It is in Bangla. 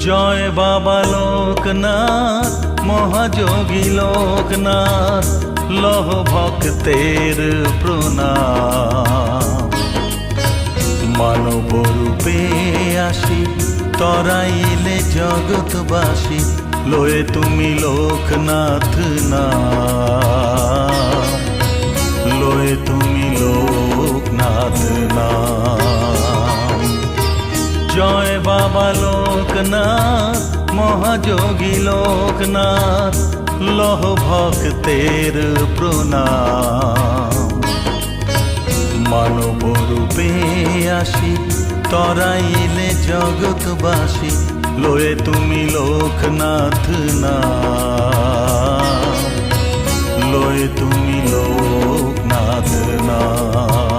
জয় বাবা লোকনাথ মহাযোগী লোকনাথ, লহ ভক্তের প্রণাম। মানব রূপে আসি তরাইলে জগৎবাসী, লয়ে তুমি লোকনাথ নাম, লয়ে তুমি লোকনাথ নাম। জয় বাবা লোকনাথ মহাযোগী লোকনাথ, লহ ভক্তের প্রণাম। মানব রূপে আসি তরাইলে জগৎবাসী, লয়ে তুমি লোকনাথ নাম, লয়ে তুমি লোকনাথ নাম।